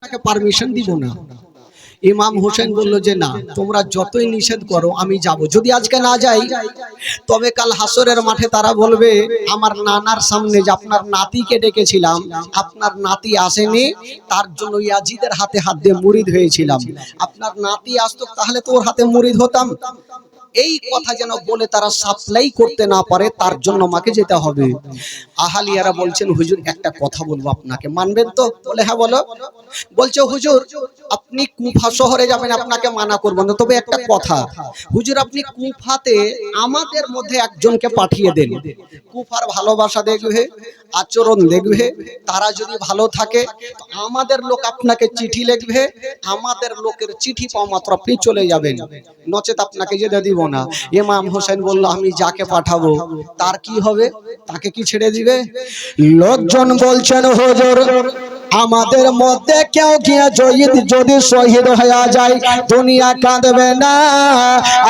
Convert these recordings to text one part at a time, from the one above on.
আপনাকে পারমিশন দিব না। ইমাম হোসেন বলল যে না, তোমরা যতই নিষেধ করো আমি যাব। যদি আজকে না যাই তবে কাল হাসরের মাঠে তারা বলবে আমার নানার সামনে যে আপনার নাতিকে ডেকেছিলাম, আপনার নাতি আসেনি, তার জন্য ইয়াজিদের হাতে হাত দিয়ে মুরিদ হয়েছিলাম। আপনার নাতি আসতো তাহলে তো ওর হাতে মুরিদ হতাম। এই কথা যেন বলে তারা সাপ্লাই করতে না পারে, তার জন্য আমাকে যেতে হবে। আহালিয়ারা বলছেন হুজুর একটা কথা বলবো আপনাকে, মানবেন তো? বলে হ্যাঁ বলো। বলছে হুজুর আপনি কুফা শহরে যাবেন, আপনাকে মানা করবো না, তবে একটা কথা হুজুর, আপনি কুফাতে আমাদের মধ্যে একজনকে পাঠিয়ে দেন। কুফার ভালোবাসা দেখবে, আচরণ দেখবে, তারা যদি ভালো থাকে তো আমাদের লোক আপনাকে চিঠি লিখবে, আমাদের লোকের চিঠি পাওয়া মাত্র আপনি চলে যাবেন, নচেত আপনাকে যেতে দিব না। ইমাম হোসেন বলল আমি যাকে পাঠাবো তার কি হবে? তাকে কি ছেড়ে দিবে? লোকজন বলছেন হুজুর আমাদের মধ্যে কেউ গিয়ে যদি শহীদ হয়ে যায় দুনিয়া কাঁদবে না,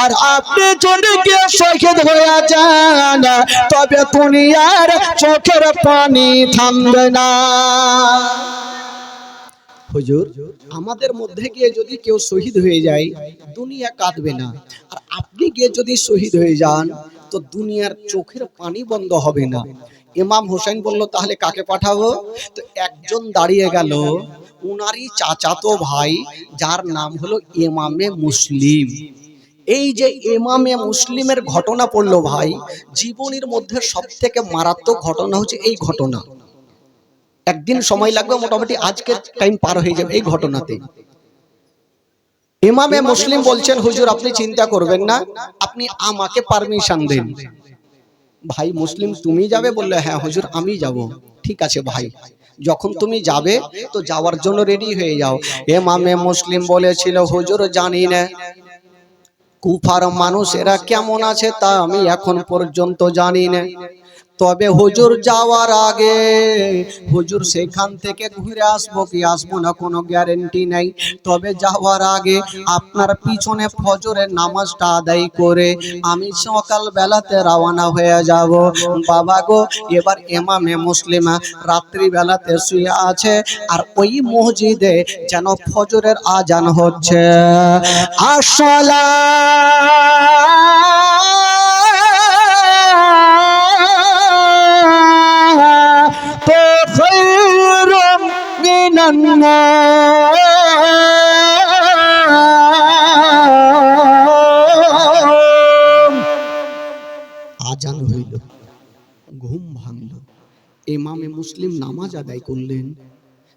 আর আপনি যদি গিয়ে শহীদ হয়ে যান তবে দুনিয়ার চোখের পানি থামবে না। হুজুর আমাদের মধ্যে গিয়ে যদি কেউ শহীদ হয়ে যায় দুনিয়া কাঁদবে না, আর আপনি গিয়ে যদি শহীদ হয়ে যান তো দুনিয়ার চোখের পানি বন্ধ হবে না। ইমাম হোসেন বলল তাহলে কাকে পাঠাবো? তো একজন দাঁড়িয়ে গেল, উনারই চাচাতো ভাই, যার নাম হলো ইমামে মুসলিম। এই যে ইমামে মুসলিমের ঘটনা পড়লো ভাই, জীবনের মধ্যে সবথেকে মারাত্মক ঘটনা হচ্ছে এই ঘটনা। একদিন সময় লাগবে, মোটামুটি আজকে টাইম পার হয়ে যাবে এই ঘটনাতে। ইমামে মুসলিম বলছেন হুজুর আপনি চিন্তা করবেন না, আপনি আমাকে পারমিশন দেন। ভাই মুসলিম তুমি যাবে? বললে হ্যাঁ হুজুর আমি যাব। ঠিক আছে ভাই, যখন তুমি যাবে তো যাওয়ার জন্য রেডি হয়ে যাও। ইমামে মুসলিম বলেছিল হুজুর জানি না কুফার মানুষেরা কেমন আছে তা আমি এখন পর্যন্ত জানি না, তবে হুজুর যাওয়ার আগে হুজুর সেখান থেকে ঘুরে আসবো কি আসবো না কোনো গ্যারেন্টি নেই, তবে যাওয়ার আগে আপনার পিছনে ফজরের নামাজটা আদায় করে আমি সকাল বেলাতে রওনা হয়ে যাব। বাবা গো, এবার ইমামে মুসলিমা রাত্রি বেলাতে শুয়ে আছে, আর ওই মসজিদে যেন ফজরের আজান হচ্ছে। আসলা আজান হইল, ঘুম ভাঙল, ইমামে মুসলিম নামাজ আদায় করলেন।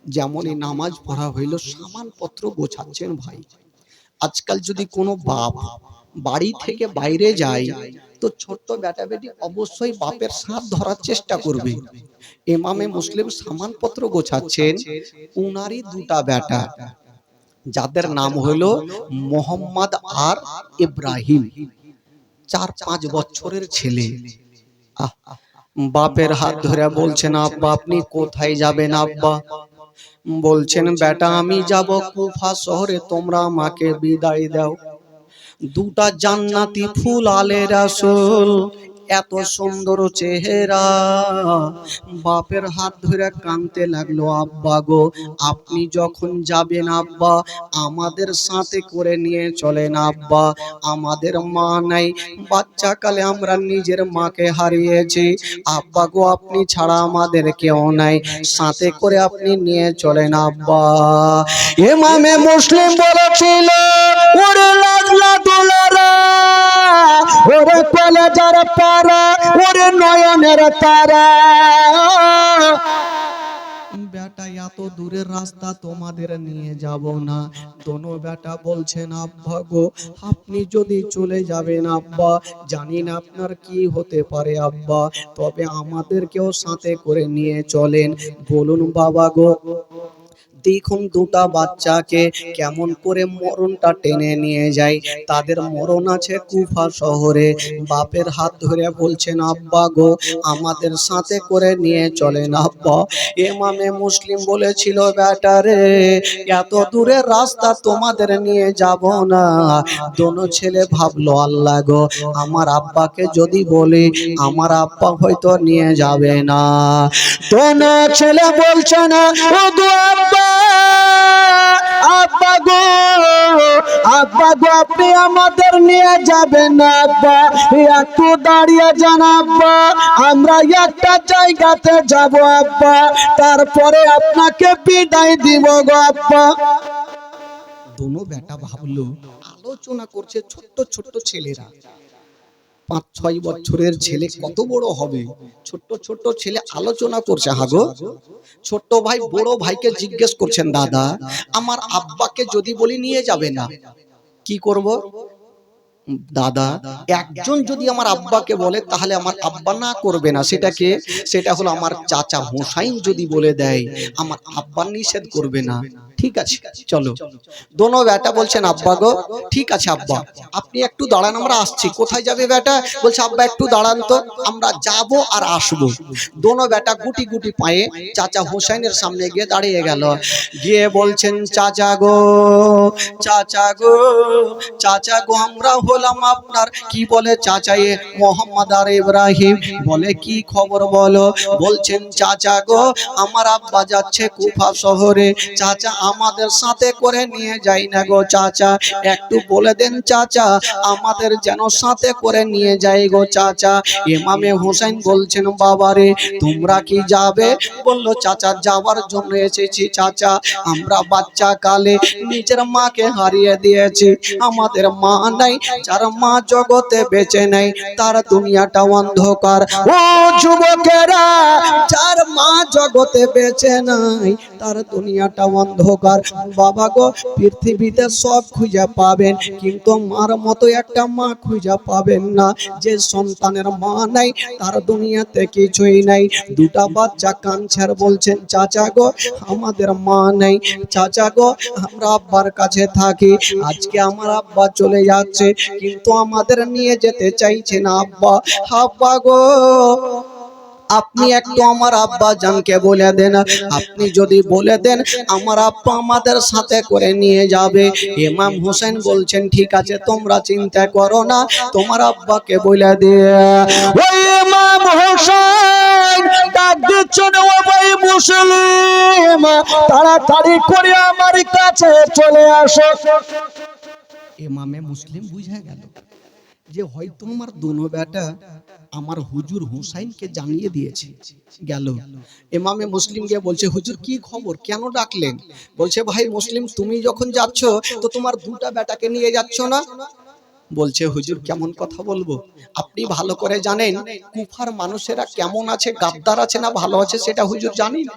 যেমনই নামাজ পড়া হইল সামানপত্র গোছাচ্ছেন। ভাই আজকাল যদি কোনো বাপ বাড়ি থেকে বাইরে যায় তো ছোট্ট বেটা বেটি অবশ্যই বাপের সাথ ধরার চেষ্টা করবে। ইমামে মুসলিম সামানপত্র গোছাচ্ছেন, উনারই দুটা বেটা যাদের নাম হলো মোহাম্মদ আর ইব্রাহিম, 4-5 বছরের ছেলে। বাপের হাত ধরে বলছেন আব্বা আপনি কোথায় যাবেন? আব্বা বলছেন বেটা আমি যাব কুফা শহরে, তোমরা আমাকে বিদায় দাও। দুটা জান্নাতি ফুল আলে রাসূল, এত সুন্দর চেহারা, বাপের হাত ধরে কাঁদতে লাগলো আব্বা গো আপনি যখন যাবেন আব্বা আমাদের সাথে করে নিয়ে চলেন আব্বা, আমাদের মা নাই, বাচ্চাকালে আমরা নিজের মাকে হারিয়েছি, আব্বা গো আপনি ছাড়া আমাদের কেউ নাই, সাথে করে আপনি নিয়ে চলেন আব্বা। ইমামে মুসলিম বলেছিল ওরে লাজলা দুলারা, ওরে কলেজার পারা, ওরে নয়নের তারা, বেটা এত দূরের রাস্তা তোমাদের নিয়ে যাব না। দোনো বেটা বলছেন আব্বা গো আপনি যদি চলে যাবেন আব্বা জানি না আপনার কি হতে পারে আব্বা, তবে আমাদেরকেও সাথে করে নিয়ে চলেন। বলুন বাবা গো, দেখুন দুটা বাচ্চাকে কেমন করে মরণটা টেনে নিয়ে যায়। তাদের মরণ আছে কুফা শহরে। বাপের হাত ধরে বলছেন আব্বা গো আমাদের সাথে করে নিয়ে চলেন আব্বা। ইমামে মুসলিম বলেছিল বেটা রে এত দূরের রাস্তা তোমাদের নিয়ে যাব না। দোনো ছেলে ভাবলো আল্লাহ গো আমার আব্বাকে যদি বলি আমার আব্বা হয়তো নিয়ে যাবে না। দোনো ছেলে বলছে না ও গো আব্বা গো আপনি আমাদের নিয়ে যাবেন আব্বা, একটু দাঁড়িয়ে যান আব্বা, আমরা একটা জায়গাতে যাব আব্বা, তারপরে আপনাকে বিদায় দিব গো আব্বা। দোনো বেটা ভাবলো, আলোচনা করছে ছোট্ট ছোট্ট ছেলেরা, 5-6 বছরের ছেলে কত বড় হবে, ছোট্ট ছোট্ট ছেলে আলোচনা করছে। হাগো ছোট্ট ভাই বড় ভাইকে জিজ্ঞেস করছেন, দাদা আমার আব্বাকে যদি বলি নিয়ে যাবে না, কি করব? দাদা একজন যদি আমার আব্বাকে বলে তাহলে আমার আব্বা না করবে না, সেটাকে সেটা হলো আমার চাচা হোসাইন যদি বলে দেয় আমার আব্বা নিষেধ করবে না। ঠিক আছে চলো। দোনো বেটা বলছেন, আব্বা গো ঠিক আছে আব্বা আপনি একটু দাঁড়ান, আমরা আসছি। কোথায় যাবে বেটা? বলছে আব্বা একটু দাঁড়ান তো, আমরা যাব আর আসবো। দোনো বেটা গুটি গুটি পায়ে চাচা হোসাইনের সামনে গিয়ে দাঁড়িয়ে গেল, গিয়ে বলছেন, চাচা গো চাচা গো চাচা গো আমরা হলাম আপনার, কি বলে চাচা এ মোহাম্মদ আর ইব্রাহিম, বলে কি খবর বলো? বলছেন চাচা গো আমার আব্বা যাচ্ছে কুফা শহরে, চাচা আমাদের সাথে করে নিয়ে যাই না গো চাচা, একটু বলে দেন চাচা আমাদের যেন সাথে করে নিয়ে যাই গো চাচা। ইমামে হোসেন বলছেন, বাবারে তোমরা কি যাবে? বলল চাচা যাওয়ার জন্য এসেছি চাচা, আমরা বাচ্চা কালে নিজের মাকে হারিয়ে দিয়েছি, আমাদের মা নাই, যার মা জগতে বেঁচে নেই তার দুনিয়াটা অন্ধকার। ও যুবকেরা, যার মা জগতে বেঁচে নাই তার দুনিয়াটা অন্ধকার। বাবা গো পৃথিবীতে সব খুঁজে পাবেন কিন্তু মার মতো একটা মা খুঁজে পাবেন না। যে সন্তানের মা নাই তার দুনিয়াতে কিছুই নাই। দুটা বাচ্চা কাঁদছে, বলছেন চাচা গো আমাদের মা নাই, চাচা গো আমরা আব্বার কাছে থাকি, আজকে আমার আব্বা চলে যাচ্ছে কিন্তু আমাদের নিয়ে যেতে চাইছে না আব্বা। আব্বা গো আপনি একটু আমার আব্বা জানকে বলে দেন, আপনি যদি বলে দেন আমার আব্বা আমাদের সাথে করে নিয়ে যাবে। ইমাম হোসেন বলছেন, ঠিক আছে তোমরা চিন্তা করো না, তোমার আব্বাকে বলে দিয়ে। ওই ইমাম হোসেন ডাক দিচ্ছেন, ও ভাই মুসলিম তাড়াতাড়ি করে আমার কাছে চলে আসো। ইমামে মুসলিম বুঝে গেল যে হয়তো আমার দোনো বেটা আমার হুজুর হুসাইনকে জানিয়ে দিয়েছে। গেল ইমামে মুসলিম গিয়ে বলছে, হুজুর কি খবর, কেন ডাকলেন? বলছে, ভাই মুসলিম তুমি যখন যাচ্ছ তো তোমার দুটা বেটাকে নিয়ে যাচ্ছ না? বলছে, হুজুর কেমন কথা বলবো, আপনি ভালো করে জানেন কুফার মানুষেরা কেমন আছে, গাদ্দার আছে না ভালো আছে সেটা হুজুর জানি না।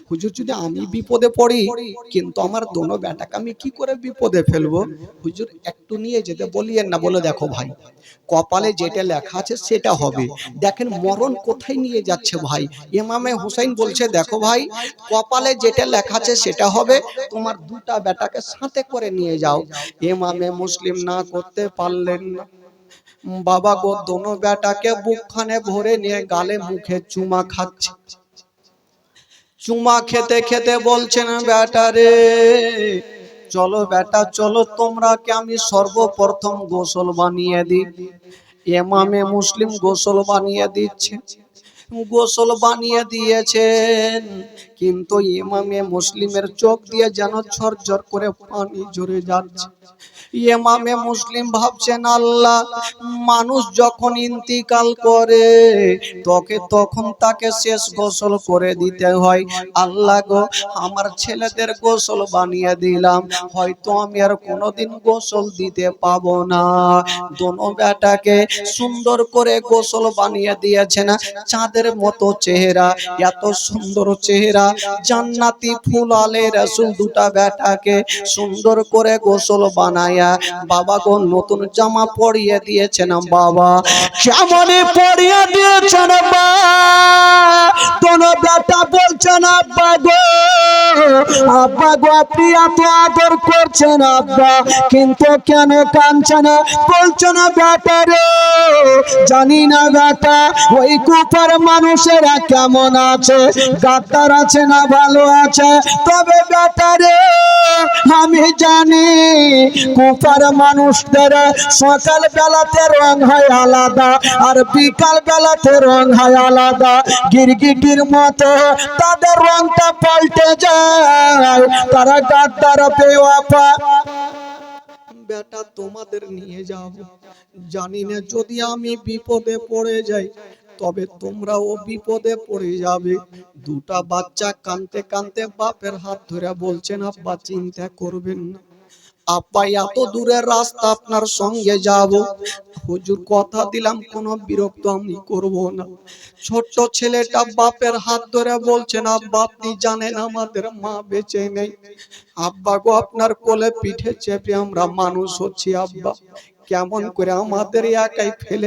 হুজুর যদি আমি বিপদে পড়ি কিন্তু আমার দোনো বেটাকে আমি কি করে বিপদে ফেলবো? হুজুর একটু নিয়ে যেতে বলিয়েন না। বলে, দেখো ভাই কপালে যেটা লেখা আছে সেটা হবে, দেখেন মরণ কোথায় নিয়ে যাচ্ছে ভাই। ইমামে হুসাইন বলছে, দেখো ভাই কপালে যেটা লেখা আছে সেটা হবে, তোমার দুটা বেটাকে সাথে করে নিয়ে যাও। ইমামে মুসলিম না করতে পারলেন না। বাবা গো দোনো বেটাকে বুকখানে ভরে নিয়ে গালে মুখে চুমা খাচ্ছে। চুমা খেতে খেতে বলছেন, বেটা রে চলো বেটা চলো, তোমরাকে আমি সর্বপ্রথম গোসল বানিয়ে দিই। ইমামে মুসলিম গোসল বানিয়ে দিচ্ছে, গোসল বানিয়ে দিয়েছেন কিন্তু ইমামে মুসলিমের চোখ দিয়ে যেন ঝরঝর করে পানি ঝরে যাচ্ছে। ইমামে মুসলিম ভাবছেন, আল্লাহ মানুষ যখন ইন্তিকাল করে তখন তাকে শেষ গোসল করে দিতে হয়, আল্লাহ গো আমার ছেলেদের গোসল বানিয়ে দিলাম, হয়তো আমি আর কোনোদিন গোসল দিতে পাবো না। দোনো বেটাকে সুন্দর করে গোসল বানিয়ে দিয়েছেন, চাঁদের মতো চেহারা, এত সুন্দর চেহারা, জান্নাতি ফুল আলে রাসূল দুটা বেটাকে সুন্দর করে গোসল বানায়া বাবা গো নতুন জামা পরিয়ে দিয়েছেন। বাবা কেমন পড়িয়ে দিয়েছেন বা, দোনো বেটা বলছেন, আব্বা গো আব্বা গো আপনি এত আদর করছেন আব্বা, কিন্তু কেন কাঁদছেন? বলছেন, বেটা রে জানি না বেটা ওই কুফার মানুষেরা কেমন আছে, গাদ্দার আছে না ভালো আছে, তবে বেটা রে আমি জানি কুফার মানুষদের সকাল বেলাতে রং হয় আলাদা আর বিকাল বেলাতে রং হয় আলাদা, গিরগিটির মতো তাদের রংটা পাল্টে যায়, তারা গাদ্দার বেওয়াফা। বেটা তোমাদের নিয়ে যাব, জানি না যদি আমি বিপদে পড়ে যাই তবে তোমরাও বিপদে পড়ে যাবে। দুটা বাচ্চা কাঁদতে কাঁদতে বাপের হাত ধরে বলছেন, আব্বা চিন্তা করবেন না, আব্বা এত দূরের রাস্তা আপনার সঙ্গে যাব, হুজুর কথা দিলাম কোনো বিরক্ত আমি করব না। ছোট্ট ছেলেটা বাপের হাত ধরে বলছেন, আব্বা আপনি জানেন আমাদের মা বেঁচে নেই, আব্বা গো আপনার কোলে পিঠে চেপে আমরা মানুষ হচ্ছি, আব্বা কেমন করে আমাদের একাই ফেলে